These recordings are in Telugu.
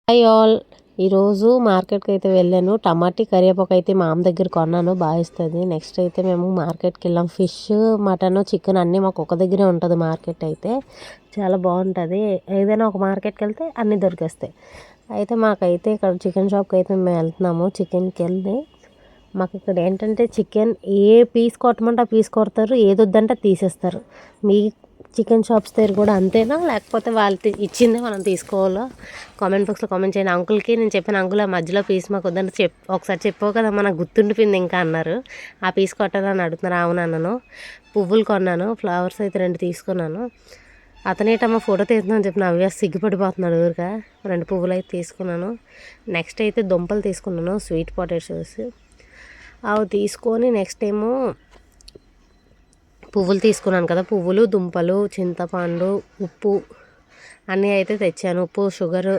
Hi all. ఈరోజు మార్కెట్కి అయితే వెళ్ళాను. టమాటీ కరివేపాకు అయితే మా అమ్మ దగ్గర కొన్నాను, బాగా ఇస్తుంది. నెక్స్ట్ అయితే మేము మార్కెట్కి వెళ్ళాం. ఫిష్, మటన్, చికెన్ అన్నీ మాకు ఒక దగ్గరే ఉంటుంది. మార్కెట్ అయితే చాలా బాగుంటుంది. ఏదైనా ఒక మార్కెట్కి వెళ్తే అన్నీ దొరికేస్తాయి. అయితే మాకైతే ఇక్కడ చికెన్ షాప్కి అయితే మేము వెళ్తున్నాము. చికెన్కి వెళ్ళి మాకు ఇక్కడ ఏంటంటే చికెన్ ఏ పీస్ కొట్టమంటే ఆ పీస్ కొడతారు, ఏది వద్దంటే తీసేస్తారు. మీ చికెన్ షాప్స్ దగ్గర కూడా అంతేనా, లేకపోతే వాళ్ళు ఇచ్చిందే మనం తీసుకోవాలో? కామెంట్ బాక్స్లో కామెంట్ చేయండి. అంకుల్కి నేను చెప్పిన, అంకుల్ ఆ మధ్యలో పీస్ మాకు వద్దని ఒకసారి చెప్పావు కదా, మనకు గుర్తుండిపోయింది ఇంకా అన్నారు. ఆ పీస్ కొట్టాలని అడుగుతున్నారు. అవునన్నాను. పువ్వులు కొన్నాను, ఫ్లవర్స్ అయితే 2 తీసుకున్నాను. అతనేటమ్మా ఫోటో తీస్తున్నాను చెప్పి నవ్వేసి సిగ్గుపడిపోతున్నాడు ఊరిగా. 2 పువ్వులు అయితే తీసుకున్నాను. నెక్స్ట్ అయితే దుంపలు తీసుకున్నాను, స్వీట్ పొటాటోస్ అవి తీసుకొని నెక్స్ట్ ఏమో పువ్వులు తీసుకున్నాను కదా, పువ్వులు, దుంపలు, చింతపండు, ఉప్పు అన్నీ అయితే తెచ్చాను. ఉప్పు, షుగరు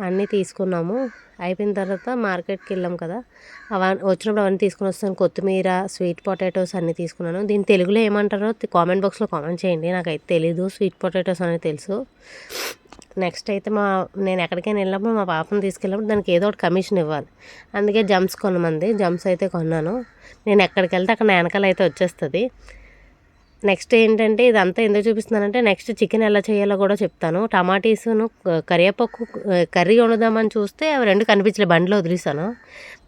అన్నీ తీసుకున్నాము. అయిపోయిన తర్వాత మార్కెట్కి వెళ్ళాం కదా, వచ్చినప్పుడు అవన్నీ తీసుకుని వస్తాను. కొత్తిమీర, స్వీట్ పొటాటోస్ అన్నీ తీసుకున్నాను. దీన్ని తెలుగులో ఏమంటారో కామెంట్ బాక్స్లో కామెంట్ చేయండి. నాకైతే తెలీదు. స్వీట్ పొటాటోస్ అనేది తెలుసు. నెక్స్ట్ అయితే నేను ఎక్కడికైనా వెళ్ళినప్పుడు మా పాపను తీసుకెళ్ళినప్పుడు దానికి ఏదో ఒకటి కమిషన్ ఇవ్వాలి. అందుకే జమ్స్ కొనమంది. జమ్స్ అయితే కొన్నాను. నేను ఎక్కడికి వెళ్తే అక్కడ నా వెనకాల అయితే వచ్చేస్తుంది. నెక్స్ట్ ఏంటంటే ఇదంతా ఎందుకు చూపిస్తున్నానంటే నెక్స్ట్ చికెన్ ఎలా చేయాలో కూడా చెప్తాను. టమాటీస్ను కరివేపాకు కర్రీ వండుదామని చూస్తే అవి 2 కనిపించలే, బండిలో వదిలేసాను.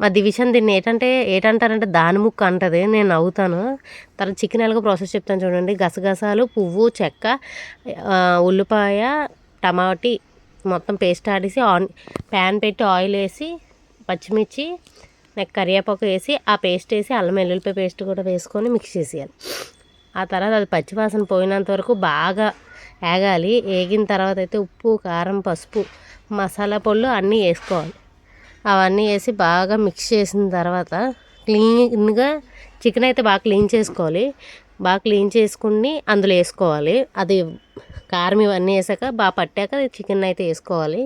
మా దివిషన్ దీన్ని ఏటంటారంటే దాని ముక్క అంటది. నేను నవ్వుతాను. తర్వాత చికెన్ ఎలాగో ప్రాసెస్ చెప్తాను చూడండి. గసగసాలు, పువ్వు, చెక్క, ఉల్లిపాయ, టమాటీ మొత్తం పేస్ట్ ఆడేసి ప్యాన్ పెట్టి ఆయిల్ వేసి పచ్చిమిర్చి కరివేపాకు వేసి ఆ పేస్ట్ వేసి అల్లం వెల్లుల్లిపాయ పేస్ట్ కూడా వేసుకొని మిక్స్ చేసేయాలి. ఆ తర్వాత అది పచ్చివాసన పోయినంత వరకు బాగా ఏగాలి. ఏగిన తర్వాత అయితే ఉప్పు, కారం, పసుపు, మసాలా పొళ్ళు అన్నీ వేసుకోవాలి. అవన్నీ వేసి బాగా మిక్స్ చేసిన తర్వాత క్లీన్గా చికెన్ అయితే బాగా క్లీన్ చేసుకోవాలి. బాగా క్లీన్ చేసుకుని అందులో వేసుకోవాలి. అది కారం ఇవన్నీ వేసాక బాగా పట్టాక చికెన్ అయితే వేసుకోవాలి.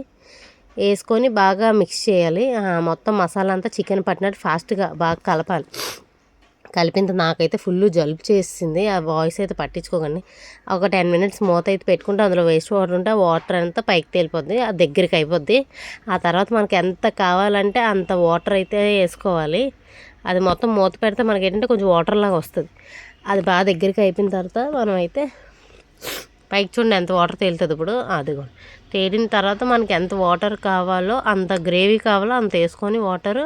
వేసుకొని బాగా మిక్స్ చేయాలి. మొత్తం మసాలా అంతా చికెన్ పట్టినట్టు ఫాస్ట్గా బాగా కలపాలి. కలిపిన నాకైతే ఫుల్ జలుబు చేసింది. ఆ వాయిస్ అయితే పట్టించుకోకండి. ఒక 10 మినిట్స్ మూత అయితే పెట్టుకుంటే అందులో వేస్ట్ వాటర్ ఉంటే ఆ వాటర్ అంతా పైకి తేలిపోద్ది, అది దగ్గరికి అయిపోద్ది. ఆ తర్వాత మనకి ఎంత కావాలంటే అంత వాటర్ అయితే వేసుకోవాలి. అది మొత్తం మూత పెడితే మనకి ఏంటంటే కొంచెం వాటర్ లాగా వస్తుంది. అది బాగా దగ్గరికి అయిపోయిన తర్వాత మనం అయితే పైకి చూడండి ఎంత వాటర్ తేలుతుంది. ఇప్పుడు అది కూడా తేలిన తర్వాత మనకి ఎంత వాటర్ కావాలో, అంత గ్రేవీ కావాలో అంత వేసుకొని వాటర్.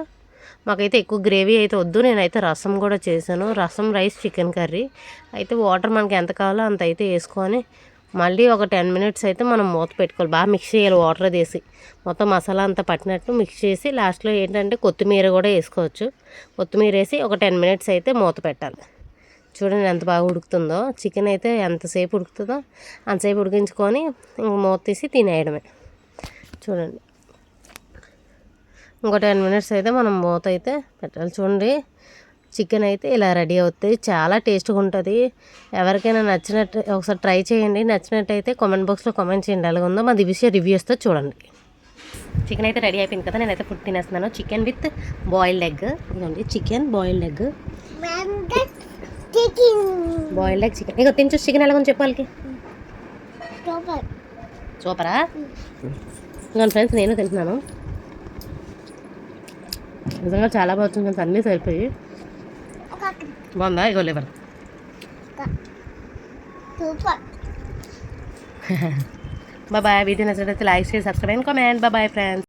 మాకైతే ఎక్కువ గ్రేవీ అయితే వద్దు. నేనైతే రసం కూడా చేశాను, రసం, రైస్, చికెన్ కర్రీ. అయితే వాటర్ మనకి ఎంత కావాలో అంత అయితే వేసుకొని మళ్ళీ ఒక 10 మినిట్స్ అయితే మనం మూత పెట్టుకోవాలి. బాగా మిక్స్ చేయాలి వాటర్ వేసి, మొత్తం మసాలా అంతా పట్టినట్టు మిక్స్ చేసి లాస్ట్లో ఏంటంటే కొత్తిమీర కూడా వేసుకోవచ్చు. కొత్తిమీర వేసి ఒక 10 మినిట్స్ అయితే మూత పెట్టాలి. చూడండి ఎంత బాగా ఉడుకుతుందో. చికెన్ అయితే ఎంతసేపు ఉడుకుతుందో అంతసేపు ఉడికించుకొని మూత తీసి తినేయడమే. చూడండి ఇంకో 10 మినిట్స్ అయితే మనం మూత అయితే పెట్టాలి. చూడండి చికెన్ అయితే ఇలా రెడీ అవుతుంది. చాలా టేస్ట్గా ఉంటుంది. ఎవరికైనా నచ్చినట్టు ఒకసారి ట్రై చేయండి. నచ్చినట్టయితే కామెంట్ బాక్స్లో కామెంట్ చేయండి ఎలా ఉందో. మా దివిష రివ్యూ వస్తే చూడండి. చికెన్ అయితే రెడీ అయిపోయింది కదా, నేనైతే ఫుడ్ తినేస్తున్నాను. Chicken with boiled egg. ఇదండి chicken boiled egg. Boiled egg chicken. ఇక తినచ్చు. చికెన్ ఎలా ఉంది చెప్పాలి. సూపరా? ఇంకా ఫ్రెండ్స్ నేను తింటున్నాను. నిజంగా చాలా బాగుంటుంది. అన్నీ సరిపోయి బాగుందా? ఇగో లేవర్. బాయ్. వీడియో నచ్చినట్లయితే లైక్ చేసి subscribe and comment. Bye friends.